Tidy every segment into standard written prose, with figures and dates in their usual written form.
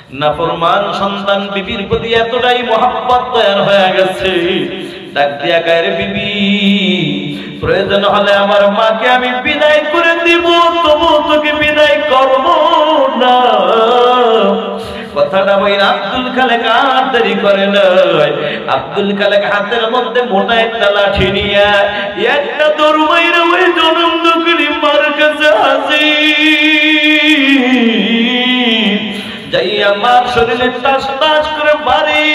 নাফরমান সন্তান বিবির প্রতি এতটাই মহব্বত তৈরি হয়ে গেছে, ডাক দিয়া কয়, রে বিবি, প্রয়োজন হলে আমার মাকে আমি বিদায় করে দিব, তবু তোকে বিদায় করব না। কথাটা বইরা আব্দুল খালেক আর দেরি করে নাই। আব্দুল খালেক হাতের মধ্যে মোটা একটা লাঠি নিয়ে একটা দৌড় মাইরা ওই জনম দুঃখী মার কাছে হাজির, যাইয়া মার শরীরে টাস টাস করে বাড়ি।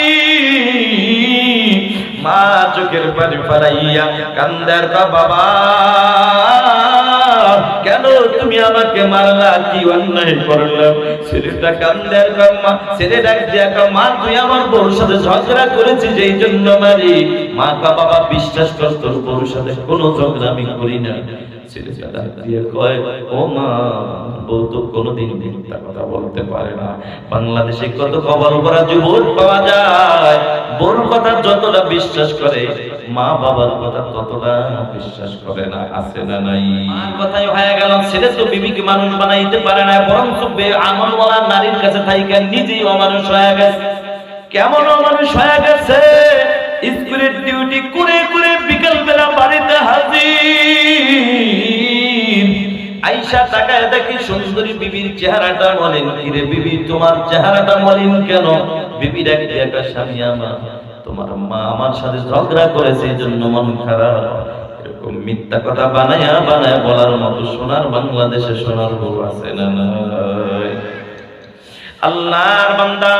মা চোখের পানি ফেলাইয়া কান্দার কা, বাবা কেন তুমি আমাকে মারলা, কি অন্যায় করলাম? ছেলেটা কান্দার কা, মা ছেলে ডাক দিয়া কা, মা তুই আমার বউর সাথে ঝগড়া করেছিস যেই জন্য মারি। মা কা, বাবা বিশ্বাস কর তোর বউর সাথে কোনো ঝগড়া আমি করি না। ছেলেটা ডাক দিয়া কয়, ও মা, বউ তো কোনোদিন মিথ্যা কথা বলতে পারে না। বাংলাদেশে কত খবর পড়া যুবক পাওয়া যায়, বউর কথা যতটা বিশ্বাস করে মা বাবার কথা ততটা বিশ্বাস করে না। আছে না নাই? মার কথাই হয়ে গেল, ছেলে তো বিবিকে মানুষ বানাইতে পারে না, বরং আমলওয়ালা নারীর কাছে থাইকা নিজেই অমানুষ হয়ে গেছে। কেমন অমানুষ হয়ে গেছে? স্কুলের ডিউটি করে করে বিকেল বেলা বাড়িতে হাজির, আইসা তাকায় দেখি সুন্দরী বিবির চেহারাটা মলিন। কিরে বিবি, তোমার চেহারাটা মলিন কেন? বিবি ডাক দিয়া কয়, স্বামী আমার, তোমার মা আমার সাথে ঝগড়া করেছে এই জন্য মন খারাপ। এরকম মিথ্যা কথা বানায়া বানায়া বলার মতো সোনার বাংলাদেশে সোনার বউ আছে না নাই? আল্লাহর বান্দা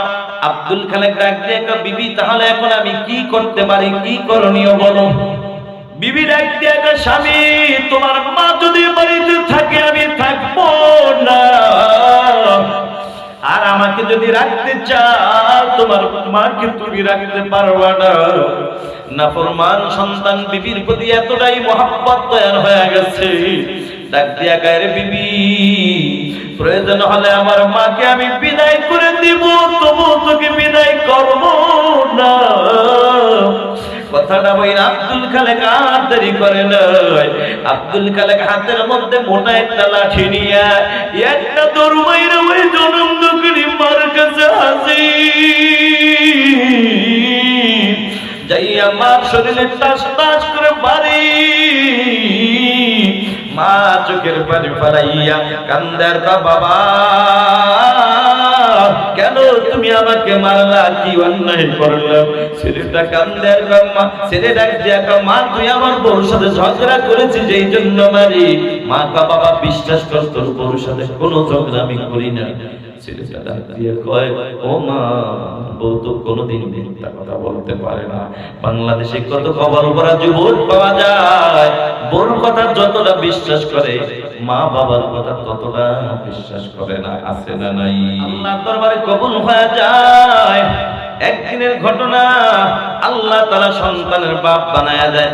আব্দুল খালেক ডাক দিয়ে কয়, বিবি তাহলে এখন আমি কি করতে পারি, কি করণীয় বলো? বিবি ডাক দিয়ে কয়, স্বামী তোমার মা যদি বাড়িতে থাকে আমি থাকবো না, আর আমাকে যদি রাখতে চাও তোমার মাকে তুমি রাখতে পারবা না। নাফরমান সন্তান বিবির প্রতি এতটাই মহব্বত তৈরি হয়ে গেছে, ডাক দিয়া কয়, রে বিবি, প্রয়োজন হলে আমার মাকে আমি বিদায় করে দিব, তবু তোকে বিদায় করব না। কথাটা বইরা আব্দুল খালেক আর দেরি করে নাই। আব্দুল খালেক হাতের মধ্যে মোটা একটা লাঠি নিয়ে একটা দৌড় মাইরা ওই জনম দুঃখী মার কাছে হাজির, যাইয়া মার শরীরে টাস টাস করে বাড়ি। মা চোখের পানি ফেলাইয়া কান্দার কা, বাবা কেন তুমি আমাকে মারলা, কি অন্যায় করলাম? ছেলেটা কান্দার কা, মা ছেলে ডাক দিয়া কা, মা তুই আমার বউর সাথে ঝগড়া করেছিস যেই জন্য মারি। মা কা, বাবা বিশ্বাস কর তোর বউর সাথে কোনো ঝগড়া আমি করি না। ছেলেটা ডাক দিয়া কয়, ও মা, বউ তো কোনোদিন মিথ্যা কথা বলতে পারে না। বাংলাদেশে কত খবর পড়া যুবক পাওয়া যায়, বউর কথা যতটা বিশ্বাস করে মা বাবার কথা ততটা বিশ্বাস করে না। আছে না নাই? আল্লাহর দরবারে কবুল হয়ে যায়। একদিনের ঘটনা, আল্লাহ তাআলা সন্তানের বাপ বানায়া দেয়।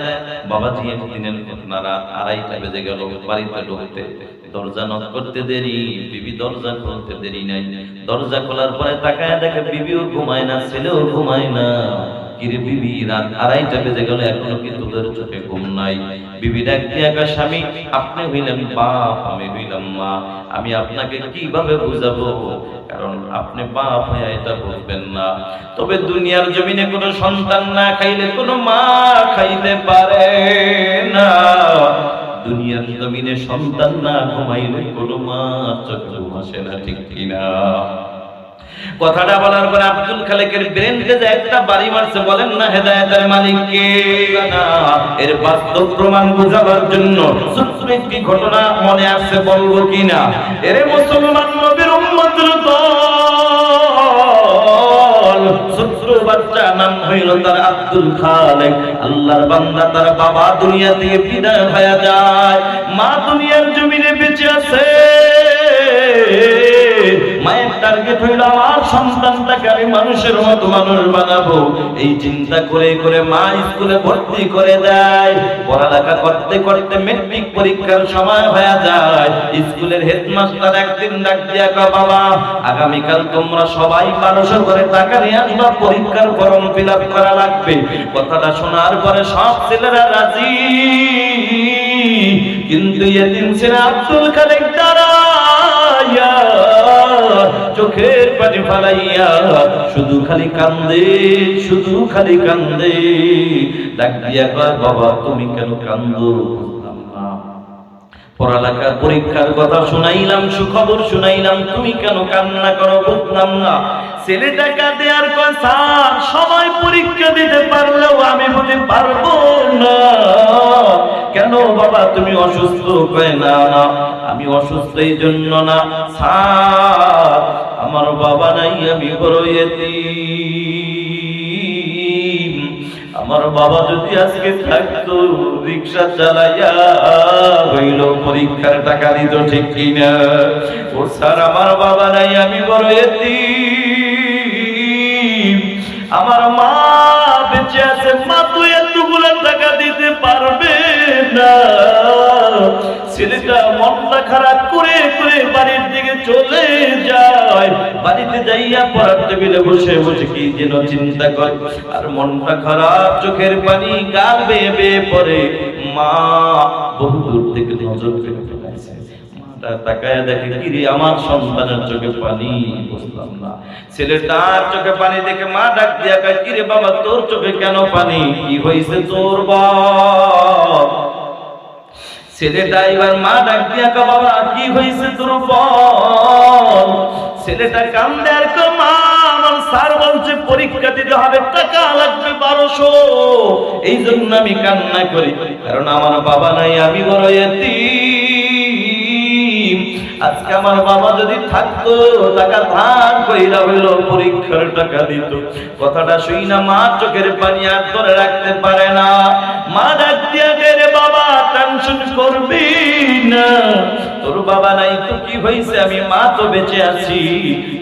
বাবাজি একদিনের ঘটনা, রাত 2:30 বেজে গেল, বাড়িতে ঢুকতে দরজা নক করতে দেরি, বিবি দরজা খুলতে দেরি নাই। দরজা খোলার পরে তাকায় দেখে বিবিও ঘুমায় না, ছেলেও ঘুমায় না। কিরে বিবি, রাত 2:30 বেজে গেল, এখনো কি তোদের চোখে ঘুম নাই? বিবি ডাক দিয়া কয়, স্বামী আপনি হইলেন বাপ, আমি হইলাম মা, আমি আপনাকে কিভাবে বুঝাবো? কারণ আপনি বাপ হয়ে এটা বুঝবেন না। তবে দুনিয়ার জমিনে কোনো সন্তান না খাইলে কোনো মা খাইতে পারে না। দুনিয়ার জমিনে সন্তান না ঘুমাইলে কোনো মা চোখে ঘুম আসে না, ঠিক কিনা? কথাটা বলার পরে আব্দুল খালেকের ব্রেনকে যে একটা বাড়ি মারছে, বলেন না হেদায়েতের মালিক কে? না, এর বাস্তব প্রমাণ বোঝাবার জন্য ছোট্ট একটি ঘটনা মনে আসছে, বলবো কিনা? এরে মুসলমান নবীর উম্মতের দল, ছোট্ট বাচ্চা, নাম হইল তার আব্দুল খালেক। আল্লাহর বান্দা, তার বাবা দুনিয়া থেকে বিদায় হয়ে যায়, মা দুনিয়ার জমিনে বেঁচে আছে। মায়ের টার্গেট হইল আমার সন্তানটাকে আমি মানুষের মতো মানুষ বানাবো। এই চিন্তা করে করে মা স্কুলে ভর্তি করে দেয়। পড়ালেখা করতে করতে মেট্রিক পরীক্ষার সময় হয়ে যায়। স্কুলের হেডমাস্টার একদিন ডাক দিয়া কয়, বাবা আগামীকাল তোমরা সবাই 1200 করে টাকা নিয়ে আসবা, পরীক্ষার ফর্ম ফিল আপ করা লাগবে। কথাটা শোনার পরে সব ছেলেরা রাজি, কিন্তু এদিন ছেলে আব্দুল খালেক দাঁড়ায়া চোখের পানি ফালাইয়া শুধু খালি কান্দে, শুধু খালি কান্দে। ডাক দিয়া কয়, বাবা তুমি কেন কান্দো? পড়ালেখার পরীক্ষার কথা শুনাইলাম, সুখবর শুনাইলাম, তুমি কেন কান্না করো? বুঝলাম না। ছেলেটা কাঁদে আর কয়, স্যার সবাই পরীক্ষা দিতে পারলেও আমি বুঝতে পারবো না। কেন বাবা তুমি অসুস্থ? কয় না না আমি অসুস্থ এই জন্য না স্যার, আমার বাবা নাই, আমি বড় ইতিম। আমার বাবা যদি আজকে থাকতো রিক্সা চালাইয়া হইল পরীক্ষার টাকা দিত, ঠিক কিনা? ও স্যার আমার বাবা নাই, আমি বড় ইতিম। আমার মা বেঁচে আছে, মা তো এতগুলো টাকা দিতে পারবে না। ছেলেটা মনটা খারাপ করে করে বাড়ির দিকে চলে যায়। বাড়িতে যাইয়া পড়ার টেবিলে বসে বসে কি যেন চিন্তা করে, আর মনটা খারাপ, চোখের পানি গাল বেয়ে বেয়ে পড়ে। মা বহু দূর থেকে নজর ফেলে ফেলাইছে। তাকায় দেখে, কিরে আমার সন্তানের চোখে পানি। বুঝলাম না। ছেলেটার চোখে পানি দেখে মা ডাক দিয়া কয়, কিরে বাবা তোর চোখে কেন পানি? কি হয়েছে তোর বাপ? ছেলেটা এবার মা ডাক দিয়া কয়, বাবা কি হয়েছে তোর বল? ছেলেটা কান্দে আর কয়, মা আমার স্যার বলছে পরীক্ষা দিতে হবে, টাকা লাগবে 1200, এই জন্য আমি কান্না করি, কারণ আমার বাবা নাই, আমি বড় ইতিম। আজকে আমার বাবা যদি থাকতো টাকা ধার কইরা হইল পরীক্ষার টাকা দিত। কথাটা শুই না মা চোখের পানি আর ধরে রাখতে পারে না। মা ডাক দিয়া রে বাবা টেনশন করবি না, তোর বাবা নাই তো কি হইছে, আমি মা তো বেঁচে আছি।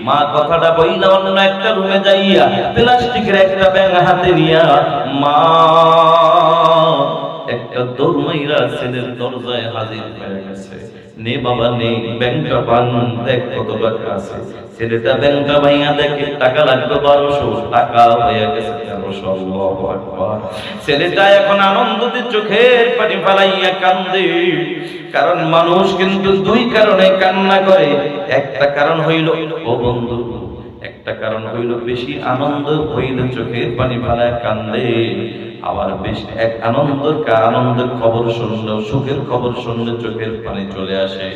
মা কথাটা বইলা অন্য একটা রুমে যাইয়া প্লাস্টিকের একটা ব্যাগ হাতে নিয়া মা একটা দৌড় মাইরা ছেলের দরজায় হাজির হয়ে গেছে। নে বাবা নে, ব্যাংকটা পান, দেখ কত টাকা আছে। ছেলেটা ব্যাংকটা ভাইয়া দেখে টাকা লাগবে 1200, টাকা হয়ে গেছে 1300। আল্লাহু আকবার। ছেলেটা এখন আনন্দতে চোখের পানি ফেলাইয়া কান্দে। কারণ মানুষ কিন্তু দুই কারণে কান্না করে। একটা কারণ হইল, ও বন্ধু, একটা কারণ হইল বেশি আনন্দ হইলে চোখের পানি ফেলায় কান্দে। আবার বেশি এক আনন্দের খবর শুনলে, সুখের খবর শুনলে চোখের পানি চলে আসে।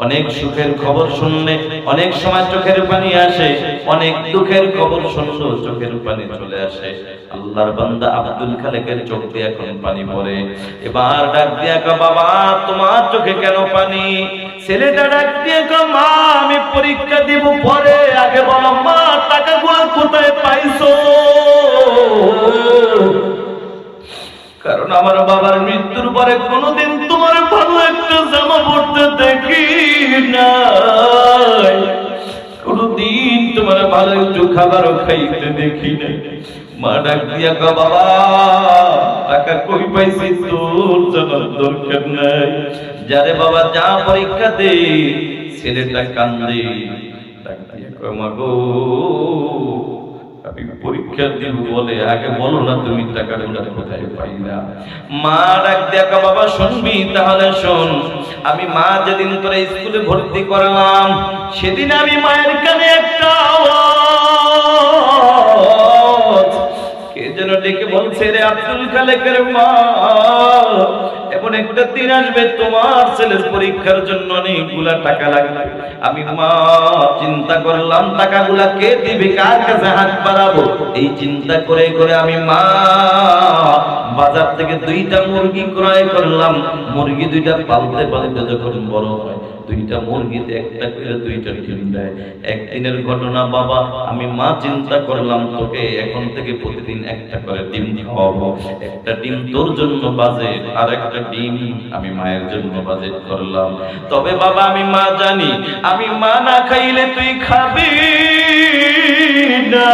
অনেক সুখের খবর শুনলে অনেক সময় চোখের পানি আসে, অনেক দুঃখের খবর শুনলেও চোখের পানি চলে আসে। আল্লাহর বান্দা আব্দুল খালেকের চোখ দিয়ে এখন পানি পড়ে। এবার ডাক দিয়া কয়, বাবা তোমার চোখে কেন পানি? ছেলেটা ডাক দিয়া কয়, মা আমি পরীক্ষা দিব পরে, আগে বলো মা টাকাগুলো কোথায় পাইছো? কারণ আমার বাবার মৃত্যুর পরে কোনোদিন তোমার ভালো একটা জামা পড়তে দেখি নাই, কোনোদিন তোমার ভালো একটু খাবারও খাইতে দেখি নাই। মা ডাক দিয়া কয়, বাবা টাকা কই পাইছি তোর জানার দরকার নাই, যারে বাবা যা পরীক্ষা দে। ছেলেটা কান্দে, ডাক দিয়া কয়, মা গো আমি পরীক্ষা দিব বলে আগে বলো না তুমি টাকাগুলো কোথায় পাইলা? মা ডাক দিয়া কয়, বাবা শুনবি তাহলে শোন। আমি মা যেদিন তোরে স্কুলে ভর্তি করলাম সেদিন আমি মায়ের কানে একটা আওয়াজ, কে যেন ডেকে বলছে, রে আব্দুল খালেকের মা, এমন একটা দিন আসবে তোমার ছেলের পরীক্ষার জন্য অনেকগুলা টাকা লাগবে। আমি মা চিন্তা করলাম টাকাগুলা কে দিবে, কার কাছে হাত বাড়াবো, এই চিন্তা করে করে আমি মা বাজার থেকে 2টা মুরগি ক্রয় করলাম। মুরগি 2টা পালতে পালতে যখন বড় হয়, 2টা মুরগিতে একটা করে 2টা ডিম দেয়। একদিনের ঘটনা বাবা, আমি মা চিন্তা করলাম তোকে এখন থেকে প্রতিদিন একটা করে ডিম খাওয়াবো। একটা ডিম তোর জন্য বাজেট, আর একটা ডিম আমি মায়ের জন্য বাজেট করলাম। তবে বাবা আমি মা জানি, আমি মা না খাইলে তুই খাবি না,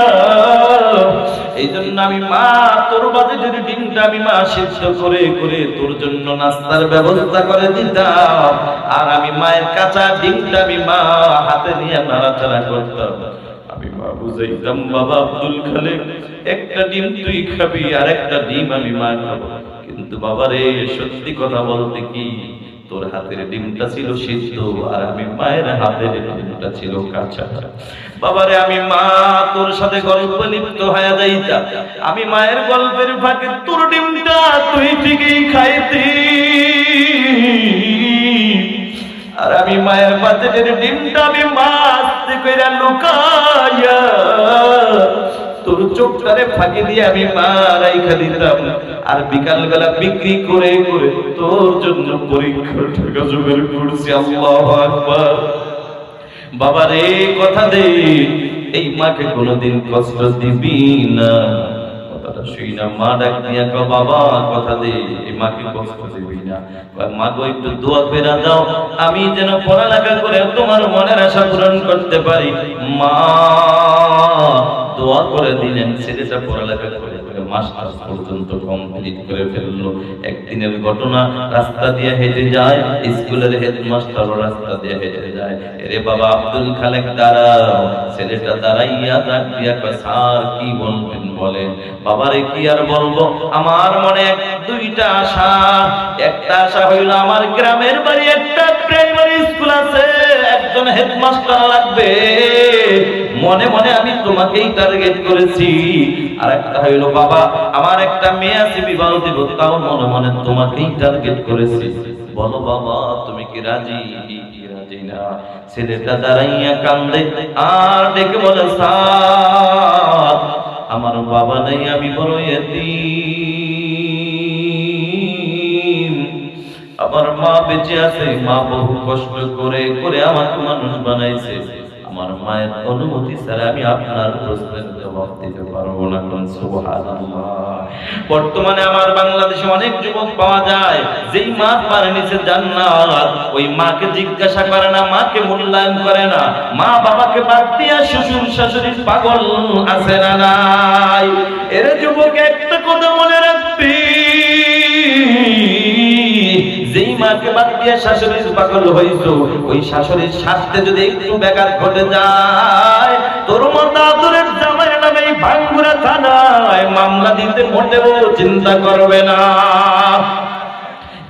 এই জন্য আমি মা তোর বাজেটের ডিমটা আমি মা সিদ্ধ করে করে তোর জন্য নাস্তার ব্যবস্থা করে দিতাম, আর আমি মায়ের কাঁচা ডিমটা আমি মা হাতে নিয়ে নাড়াচাড়া করতাম। আমি মা বুঝাইতাম, বাবা আব্দুল খালেক একটা ডিম তুই খাবি আর একটা ডিম আমি মা খাবো। কিন্তু বাবা রে সত্যি কথা বলতে কি, তোর হাতের ডিমটা ছিল সিদ্ধ আর আমি মায়ের হাতের ডিমটা ছিল কাঁচা। বাবারে আমি মা তোর সাথে গল্প লিপ্ত হয়ে যাইতা, আমি মায়ের গল্পের ফাঁকে তোর ডিমটা তুই ঠিকই খাইতি, আর আমি মায়ের পাতের ডিমটা আমি মাছতে কইরা লুকাইয়া তোর চোখটারে ফাঁকি দিয়ে আমি মা রাইখা দিতাম, আর বিকাল বেলা বিক্রি করে করে তোর জন্য পরীক্ষার টাকা জোগাড় করছি। আল্লাহু আকবার। বাবারে কথা দে এই মাকে কোনোদিন কষ্ট দিবি না। কথাটা শুই না মা ডাক দিয়া কও বাবা কথা দে এই মাকে কষ্ট দিবি না। মা গো একটু দোয়া করে দাও আমি যেন পড়ালেখা করে তোমার মনের আশা পূরণ করতে পারি। মা দোয়া করে দিলেন, ছেলেটা পড়ালেখা করে মাস্টার্স পর্যন্ত কমপ্লিট করে ফেললো। একদিনের ঘটনা, রাস্তা দিয়ে হেঁটে যায়, স্কুলের হেডমাস্টার রাস্তা দিয়ে হেঁটে যায়, এরে বাবা আব্দুল খালেক দাঁড়াও। ছেলেটা দাঁড়াইয়া ডাক দিয়া কয় স্যার কি বলবেন বলেন। বাবারে কি আর বলবো, আমার মনে দুইটা আশা। একটা আশা হইল আমার গ্রামের বাড়ি একটা প্রাইমারি স্কুল আছে, একজন হেডমাস্টার লাগবে, মনে মনে আমি তোমাকেই টার্গেট করেছি। আর একটা হইল বাবা আমার একটা মেয়ে আছে বিবাহ দিব, তাও মনে মনে তোমাকেই টার্গেট করেছি। বলো বাবা তুমি কি রাজি? রাজি না। ছেলেটা দাঁড়াইয়া কান্দে আর ডেকে বলে স্যার আমার বাবা নাই, আমি বড় এতিম, আমার মা বেঁচে আছে, মা বহু কষ্ট করে করে আমাকে মানুষ বানাইছে, আমার মায়ের অনুমতি ছাড়া আমি আপনার প্রশ্নের জবাব দিতে পারবো না। সুবহানাল্লাহ। বর্তমানে আমার বাংলাদেশে অনেক যুবক পাওয়া যায় যেই মা পারে নিচে জান্নাত, ওই মাকে জিজ্ঞাসা করে না, মাকে মূল্যায়ন করে না, মা বাবাকে বাদ দিয়া শ্বশুর শাশুড়ির পাগল আছে না নাই। এর যুবক একটা কথা মনে রাখবি, যেই মাকে বাদ দিয়ে শাশুড়ির পাগল হইছো, ওই শাশুড়ির স্বাস্থ্যে যদি একটু ব্যাঘাত ঘটে যায়, তোর মতো আদরের জামাইয়ের নামে ভাঙ্গুরা থানায় মামলা দিতে মোটেও চিন্তা করবে না।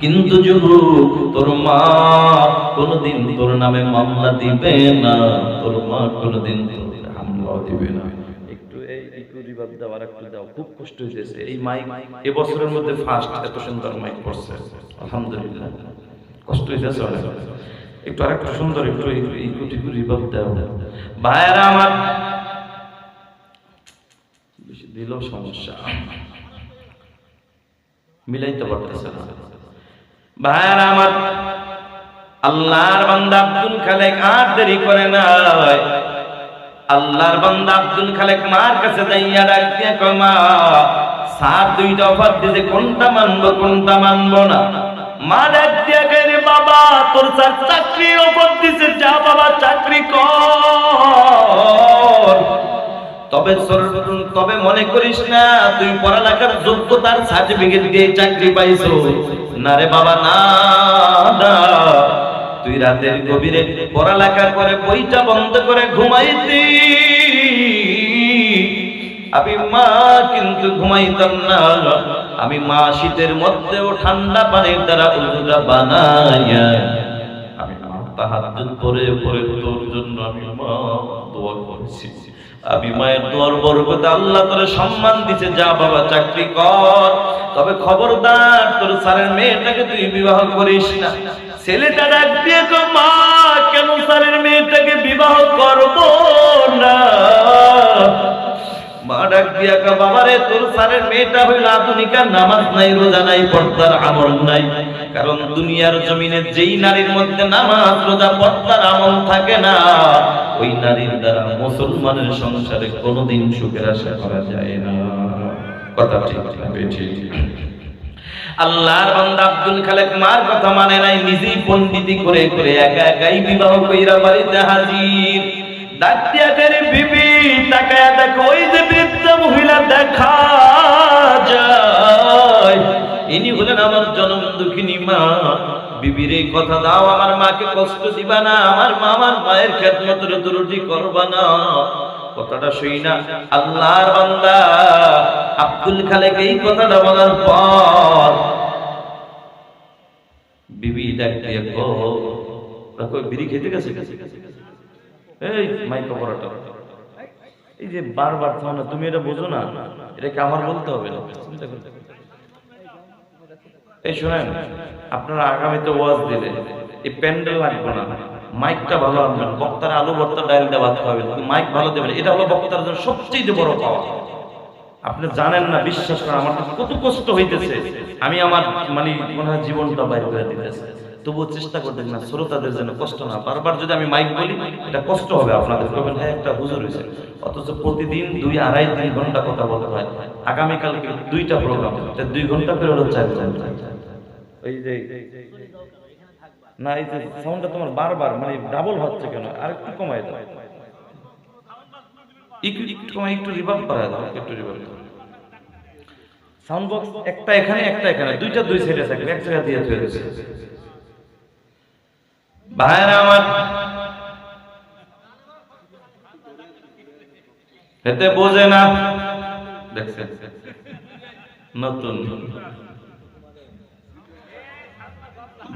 কিন্তু যুবক তোর মা কোনদিন তোর নামে মামলা দিবে না, তোর মা কোনদিন হামলাও দিবে না। খুব কষ্ট হয়েছে এই মাইক এবছরের মধ্যে ফার্স্ট এত সুন্দর মাইক পড়ছে, আলহামদুলিল্লাহ। কষ্ট হয়েছে একটু আর একটু সুন্দর একটু এই কোটি কোটি রিভাব দাও ভাইরা আমার, বেশি দিলেও সমস্যা, মিলাইতে পারতেছে না ভাইরা আমার। আল্লাহর বান্দা আব্দুল খালেক আর দেরি করে না, আল্লাহর বান্দা আব্দুল খালেক মার কাছে যাইয়া ডাক দিয়া কয় মা স্যার দুইটা অফার দিতে কোনটা মানবো কোনটা মানবো না। মা ডাক দিয়া কয় রে বাবা তোর স্যার চাকরি অফার দিছে, যা বাবা চাকরি কর, তবে মনে করিস না তুই পড়ালেখার যোগ্যতার সার্টিফিকেট দিয়ে চাকরি পাইছো। না রে বাবা না, তুই রাতের গভীরে পড়ালেখা করে বইটা বন্ধ করে ঘুমাইতি, আমি মা কিন্তু ঘুমাইতাম না। আমি মা শীতের মধ্যেও ঠান্ডা পানির দ্বারা উজুটা বানাইয়া আমি তাহাজ্জুদ পড়ে পড়ে তোর জন্য আমি মা দোয়া করেছি। আমি মায়ের দোয়ার বরকতে আল্লাহ তোরে সম্মান দিছে, যা বাবা চাকরি কর, তবে খবরদার তোর স্যারের মেয়েটাকে তুই বিবাহ করিস না। ছেলেটা ডাক দিয়ে কয় মা কেন স্যারের মেয়েটাকে বিবাহ করব না? মা ডাক দিয়া কয় বাবারে তোর স্যারের মেয়েটা হইল আধুনিকা, নামাজ নাই রোজা নাই পর্দার আমল নাই। কারণ দুনিয়ার জমিনে যেই নারীর মধ্যে নামাজ রোজা পর্দার আমল থাকে না, ওই নারীর দ্বারা মুসলমানের সংসারে কোনোদিন সুখের আশা করা যায় না। কথা ঠিক না বেঠিক? আল্লাহর বান্দা আব্দুল খালেক মার কথা মানে নাই, নিজেই পণ্ডিতি করে করে একা একাই বিবাহ কইরা বাড়িতে হাজির। ডাক দিয়া করে বিবি তাকায়া দেখো ওই যে বৃদ্ধা মহিলা দেখা যায়, ইনি হলেন আমার জনম দুঃখিনী মা। বিবির এই কথা দাও, আমার মাকে কষ্ট দিবা না, আমার মা আমার মায়ের খেদমতের ত্রুটি করবা না। কথাটা শুই না আল্লাহর বান্দা আব্দুল খালেক এই কথাটা বলার পর বিবি ডাক দিয়ে কই বিড়ি খেতে গেছে, এই মাইক অপারেটর, এই যে বারবার থাও না, তুমি এটা বোঝো না, এটাকে আমার বলতে হবে না, চিন্তা করতে। এই শুনেন, আপনারা আগামীতে ওয়াজ দিলে এই প্যান্ডেল লাগবে না, মাইকটা ভালো আনবেন, বক্তারা আলু ভর্তা ডাল দিয়ে ভাত খাবেন, মাইক ভালো দেবেন, এটা হলো বক্তার জন্য সবচেয়ে বড় পাওয়া। আপনি জানেন না, বিশ্বাস করেন, আমার কত কষ্ট হইতেছে, আমি আমার মানে মনে হয় জীবনটা বাইর করে দিতেছে, তবুও চেষ্টা করবেন না শ্রোতাদের জন্য কষ্ট না। বারবার যদি আমি মাইক বলি এটা কষ্ট হবে আপনাদের, বলবেন হ্যাঁ একটা হুজুর হয়েছে, অথচ প্রতিদিন 2-2.5-3 ঘন্টা কথা বলতে হয়। আগামীকালকে 2টা প্রোগ্রাম, 2 ঘন্টা করে হলো 4 ঘন্টা। এই যে না, এই যে সাউন্ডটা তোমার বারবার মানে ডাবল হচ্ছে কেন, আর একটু কমাই দাও, একটু কমাই, একটু রিভার্ব করা দাও, একটু রিভার্ব। সাউন্ড বক্স একটা এখানে একটা এখানে, 2টা 2 সাইডে থাকবে, এক জায়গা দিয়ে তৈরি হয়েছে। ভাইরা আমার, এতে বোঝে না, দেখছেন নতুন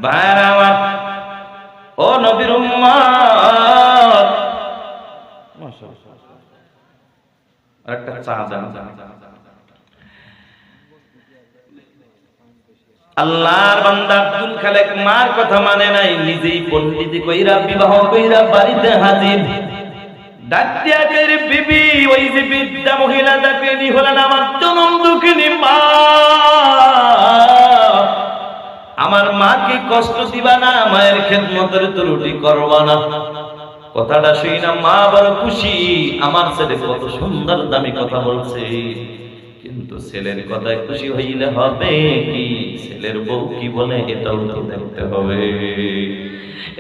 ভাইরা আমার, ও নবীর উম্মত, মাশাআল্লাহ, আরেকটা চা দাও। আল্লাহর বান্দা আব্দুল খালেক মার কথা মানে নাই, নিজেই পণ্ডিতি কইরা বিবাহ কইরা বাড়িতে হাজির। ডাক দিয়া কইরে বিবি, ওই যে বৃদ্ধা মহিলা ডাকেনি হলেন আমার জনম দুঃখিনী মা, আমার মাকে কষ্ট দিবা না, মায়ের খেদমতের ত্রুটি করবা না। কথাটা শুই না মা বড় খুশি, আমার ছেলে কত সুন্দর দামি কথা বলছে, কিন্তু ছেলের কথায় খুশি হইলে হবে কি, ছেলের বউ কি বলে এটাও তো দেখতে হবে।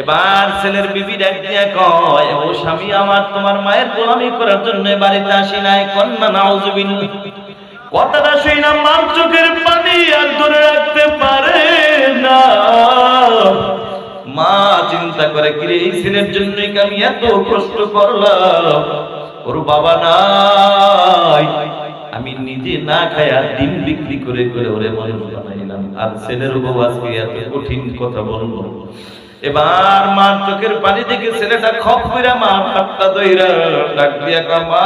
এবার ছেলের বিবি ডাক দিয়া কয়, ও স্বামী আমার, তোমার মায়ের গোলামি করার জন্য বাড়িতে আসি নাই। কন্যা নাউজুবিল্লাহ। কথাটা শুই না মার চোখের পানি আর ধরে রাখতে পারে না। মা চিন্তা করে, কিরে এই ছেলের জন্যই আমি এত কষ্ট করলাম, ওর বাবা নাই, আমি নিজে না খায়া ডিম বিক্রি করে করে ওরে মানুষ বানাইলাম, আর ছেলের বউ আজকে এত কঠিন কথা বলবো। এবার মার চোখের পানি দেখে ছেলেটা খপ কইরা মা হাতটা ধইরা ডাক দিয়া কয়, মা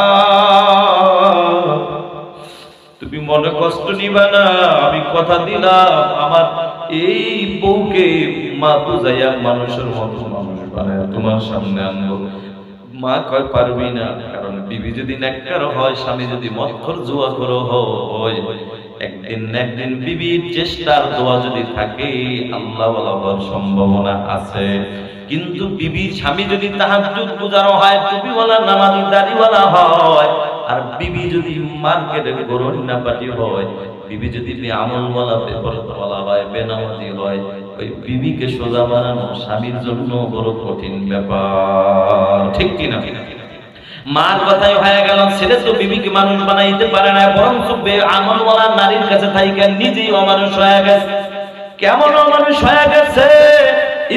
তুমি মনে কষ্ট নিবা না, আমি কথা দিলাম আমার এই বউকে মা বুঝাইয়া মানুষের মতো মানুষ বানায় তোমার সামনে আনবো। মা কয় পারবি না, কারণ বিবি যদি নেককার হয়, স্বামী যদি মদখোর জুয়াখোর হয়, একদিন না একদিন বিবির চেষ্টার দোয়া যদি থাকে আল্লাহ ওয়ালা হওয়ার সম্ভাবনা আছে। কিন্তু বিবি স্বামী যদি তাহাজ্জুদ পূজারও হয়, টুপিওয়ালা নামাজি দাড়িওয়ালা হয়, আর বিবি যদি মার্কেটে গরুন্না পাটি হয়, বিবি যদি আমলওয়ালা বেপরদওয়ালা হয়, বেনামাজি হয়, ওই বিবিকে সোজা বানানো স্বামীর জন্য বড় কঠিন ব্যাপার, ঠিক কিনা? মার কথাই হয়ে গেল, ছেলে তো বিবিকে মানুষ বানাইতে পারে না, বরং আমলওয়ালা নারীর কাছে থাইকা নিজেই অমানুষ হয়ে গেছে। কেমন অমানুষ হয়ে গেছে?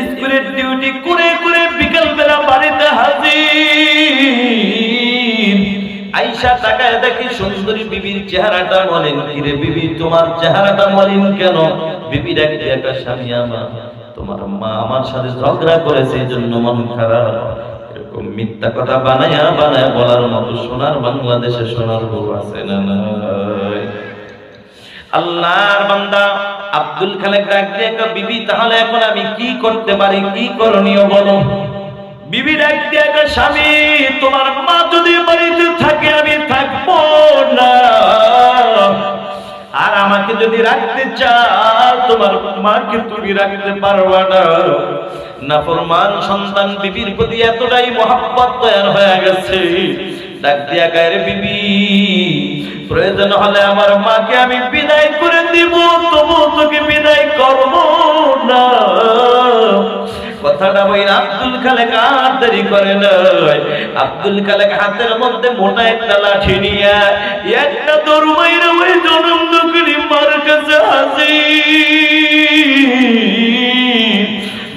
স্কুলের ডিউটি করে করে বিকেল বেলা বাড়িতে হাজির, আইসা তাকায় দেখি সুন্দরী বিবির চেহারাটা মলিন। কিরে বিবি, তোমার চেহারাটা মলিন কেন? বিবি ডাক দিয়া কয়, স্বামী আমার, তোমার মা আমার সাথে ঝগড়া করেছে এই জন্য মন খারাপ। এরকম মিথ্যা কথা বানায়া বানায়া বলার মতো সোনার বাংলাদেশে সোনার বউ আছে না নাই? আল্লাহর বান্দা আব্দুল খালেক ডাক দিয়ে কয়, বিবি তাহলে এখন আমি কি করতে পারি, কি করণীয় বলো? বিবি ডাক দিয়ে কয়, স্বামী তোমার মা যদি বাড়িতে থাকে আমি থাকবো না, আর আমাকে যদি রাখতে চাও তোমার মাকে তুমি রাখতে পারবা না। নাফরমান সন্তান বিবির প্রতি এতটাই মহব্বত তৈরি হয়ে গেছে, ডাক দিয়া কয়, রে বিবি প্রয়োজন হলে আমার মাকে আমি বিদায় করে দিব, তবু তোকে বিদায় করব না। কথাটা বইরা আব্দুল খালেক আর দেরি করে নাই। আব্দুল খালেক হাতের মধ্যে মোটা একটা লাঠি নিয়ে একটা দৌড় মাইরা ওই জনম দুঃখিনী মার কাছে হাজির,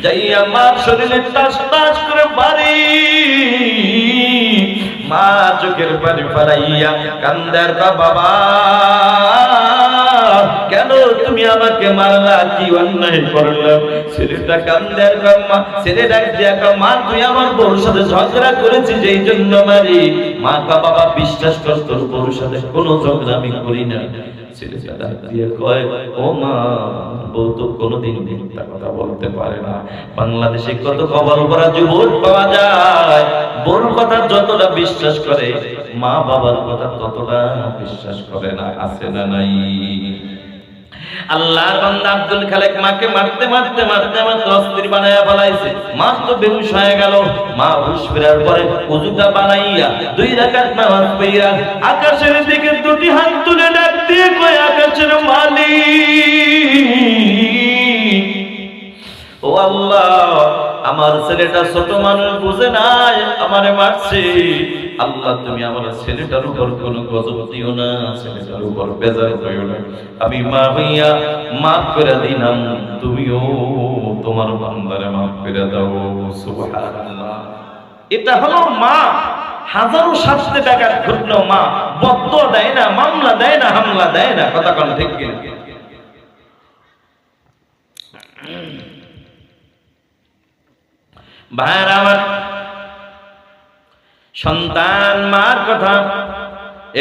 যাইয়া মার শরীরে টাস টাস করে বাড়ি। মা চোখের পানি ফেলাইয়া কান্দার, বাবা কেন তুমি আমাকে মারলা, কি অন্যায় করলাম? ছেলেটা কান্দে আর কয় মা, ছেলে ডাক দিয়া কয় মা তুই আমার বউর সাথে ঝগড়া করেছিস যেই জন্য মারি। মা কয় বাবা বিশ্বাস কর তোর বউর সাথে কোনো ঝগড়া আমি করি না। ছেলেটা ডাক দিয়া কয় ও মা, বউ তো কোনোদিন মিথ্যা কথা বলতে পারে না। বাংলাদেশে কত খবর পড়া যুবক পাওয়া যায়, বউর কথা যতটা বিশ্বাস করে মা বাবার কথা ততটা বিশ্বাস করে না। আছে না নাই? আল্লাহর বান্দা আব্দুল খালেক মাকে মারতে মারতে মারতে মারতে অস্থির বানায়া ফেলাইছে। মা তো বেহুশ হয়ে গেল। মা হুশ ফেরার পরে ওযুটা বানাইয়া 2 রাকাত নামাজ পড়িয়া আকাশের দিকে দুটি হাত তুলে ডাক দিয়ে কয় আকাশের মালিক, ও আল্লাহ আমার ছেলেটা ছোট মানুষ বুঝে নাই আমারে মারছে। আল্লাহ তুমি আমার ছেলেটার উপর কোনো গজব দিও না, ছেলেটার উপর বেজার হইও না। আমি মা হইয়া মাফ করে দিলাম, তুমিও তোমার বান্দারে মাফ করে দাও। সুবহানাল্লাহ। এটা হলো মা। হাজারো শাস্তি টাকার ঘটলো মা বদদুয়া দেয় না, মামলা দেয় না, হামলা দেয় না। কথা কোন ঠিক কিনা? ভাইরা আমার, সন্তান মার কথা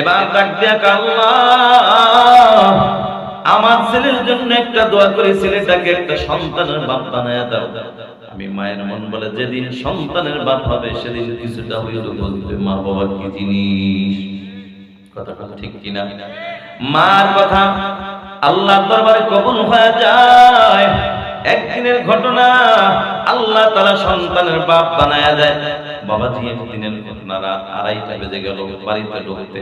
এবার ডাক দিয়া আল্লাহ আমার ছেলের জন্য একটা দোয়া করে ছেলেটাকে একটা সন্তানের বাপ বানায়া দাও। আমি মায়ের মন বলে যেদিন সন্তানের বাপ হবে সেদিন কিছুটা হইলেও বলতে মা বাবা কি জিনিস। কথা কথা ঠিক কিনা? মার কথা আল্লাহর দরবারে কবুল হয়ে যায়। একদিনের ঘটনা, আল্লাহ তাআলা সন্তানের বাপ বানায়া দেয়। বাবাজি একদিনের ঘটনা, রাত 2:30 বেজে গেল। বাড়িতে ঢুকতে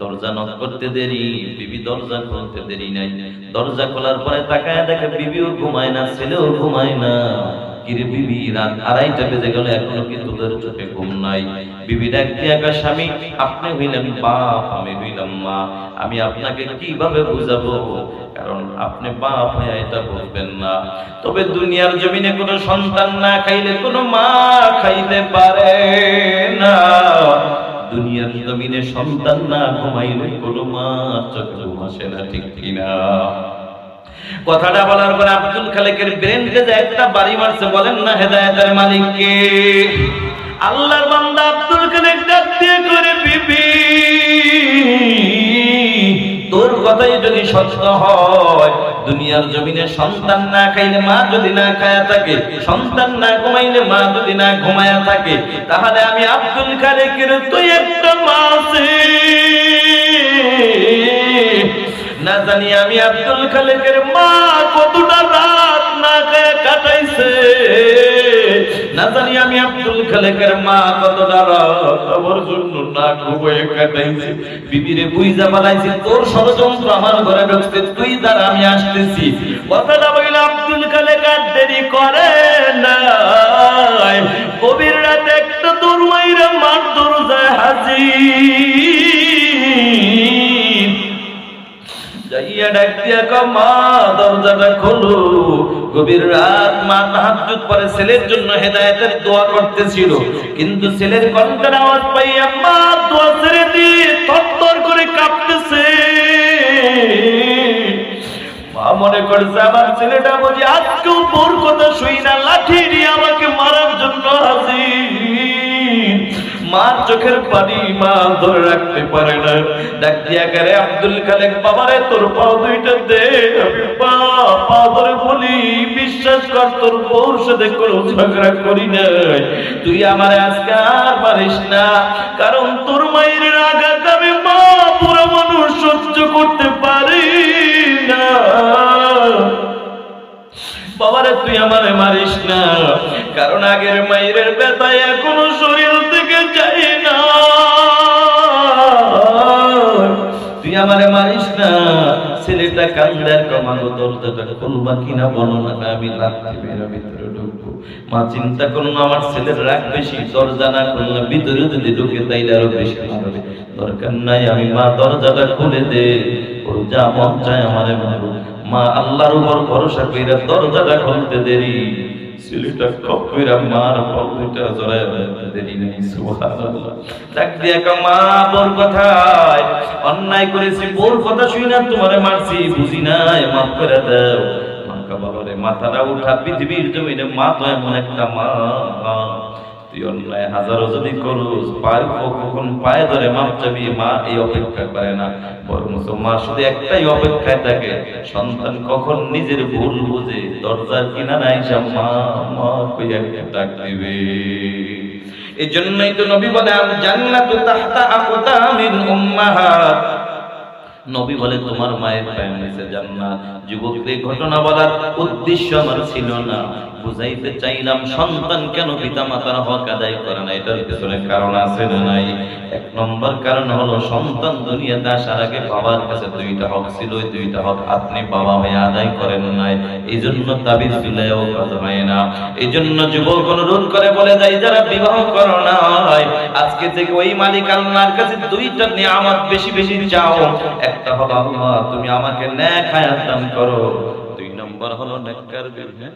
দরজা নক করতে দেরি, বিবি দরজা খুলতে দেরি নাই। দরজা খোলার পরে তাকায় দেখে বিবিও ঘুমায় না, ছেলেও ঘুমায় না। কিরে বিবি, রাত 2:30 বেজে গেল এখনো কি তোদের চোখে ঘুম নাই? বিবি ডাক দিয়া কয় স্বামী আপনি হইলেন বাপ, আমি হইলাম মা। আমি আপনাকে কিভাবে বুঝাবো, কারণ আপনি বাপ হয়ে এটা বুঝবেন না। তবে দুনিয়ার জমিনে কোনো সন্তান না খাইলে কোনো মা খাইতে পারে না। দুনিয়ার জমিনে সন্তান না ঘুমাইলে কোনো মা চোখে ঘুম আসে না। ঠিক কিনা? কথাটা বলার পরে আব্দুল খালেকের ব্রেনকে যে একটা বাড়ি মারছে। বলেন না হেদায়েতের মালিক কে? আল্লাহর বান্দা আব্দুল খালেক ডাক দিয়ে করে বিবি তোর কথাই যদি সত্য হয়, দুনিয়ার জমিনে সন্তান না খাইলে মা যদি না খায়া থাকে, সন্তান না ঘুমাইলে মা যদি না ঘুমায়া থাকে, তাহলে আমি আব্দুল খালেকের তুই একটা মা আছে। না জানি আমি আব্দুল খালেকের মা কতটা রাত না খায়া কাটাইছে, না জানি আমি আব্দুল খালেকের মা কতটা রাত আমার জন্য না ঘুমিয়ে কাটাইছে। বিবিরে বুইজা বানাইছি তোর ষড়যন্ত্র আমার ঘরে ঢুকছে, তুই দ্বারা আমি আসতেছি। কথাটা বইলে আব্দুল খালেক আর দেরি করে না, গভীর রাতে একটা দরমাইরা মার দরজায় হাজির। যাইয়া ডাক দিয়া কয় মা দরজাটা খোলো। গভীর রাত মা তাহাজ্জুদ পড়ে ছেলের জন্য হেদায়েতের দোয়া করতেছিল, কিন্তু ছেলের কণ্ঠের আওয়াজ পাইয়া মা দোয়া ছেড়ে দিয়ে থরথর করে কাঁপতেছে। মা মনে করছে আমার ছেলেটা বুঝি আজকেও বোর কথা শুই না লাঠি নিয়ে আমাকে মারার জন্য হাজির। মার চোখের পানি মা ধরে রাখতে পারে না। ডাক দিয়া করে আব্দুল খালেক বাবারে তোর পা দুইটা দে। আমি পা ধরে বলি বিশ্বাস কর তোর বউর সাথে কোনো ঝগড়া করি নাই, তুই আমার আজকে আর পারিস না, কারণ তোর মায়ের আঘাত আমি মা পুরো মানুষ সহ্য করতে পারি না। বাবারে তুই আমারে মারিস না, কারণ আগের মায়ের ব্যথা এখনো শরীর থেকে যায় না। তুই আমারে মারিস না। ছেলেটা কান্দার কমানো দরজাটা খুলবা কিনা বলো না, আমি রাত্রি বেরো ভিতরে ঢুকবো। মা চিন্তা করুন আমার ছেলের রাগ বেশি, দরজা না খুললে ভিতরে যদি ঢুকে তাইলে আরো বেশি মারবে। দরকার নাই আমি মা দরজাটা খুলে দে, ওর যা মন চায় আমারে মারো। মা আল্লাহর উপর ভরসা কইরা দরজাটা খুলতে দেরি, ছেলেটা কপ কইরা মার পাউটা জড়ায় দেরি নাই। সুবহানাল্লাহ। ডাক দিয়া কও মা বোর কথায় অন্যায় করেছি, বউর কথা শুই না তোমারে মারছি, বুঝি নাই, মাফ করে দাও। বাবারে মাথাটা উঠা, পৃথিবীর জমিনে মা তো এমন একটা মা, তুই অন্যায় হাজারো যদি করুস, কখন পায়ে ধরে মাপ চাবি, মা এই অপেক্ষা করে না, বরং মা শুধু একটাই অপেক্ষায় থাকে, সন্তান কখন নিজের ভুল বুঝে দরজার কিনারায় এসে মা মা কইয়া ডাক দিবে। এই জন্যই তো নবী বলে আল জান্নাতু তাহতা আকদামিল উম্মাহাত, নবী বলে তোমার মায়ের পায়ের নিচে জান্নাত। যুবকদের ঘটনা বলার উদ্দেশ্য আমার ছিল না, বুঝাইতে চাইলাম সন্তান কেন পিতামাতার হক আদায় করে না, এটার পেছনে কারণ আছে না নাই? এক নম্বর কারণ হলো সন্তান দুনিয়াতে আসার আগে বাবার কাছে দুইটা হক ছিল, ওই দুইটা হক আপনি বাবা হয়ে আদায় করেন নাই, এই জন্য তাবিজ ঝুলাইও কাজ হয় না। এই জন্য যুবক অনুরোধ করে বলে যায়, যারা বিবাহ করো না আজকে থেকে ওই মালিক আল্লাহর কাছে দুইটা নিয়ামত বেশি বেশি চাও। একটা হলো আল্লাহ তুমি আমাকে নেক হায়াত দান করো, দুই নম্বর হলো নেককার বিবি।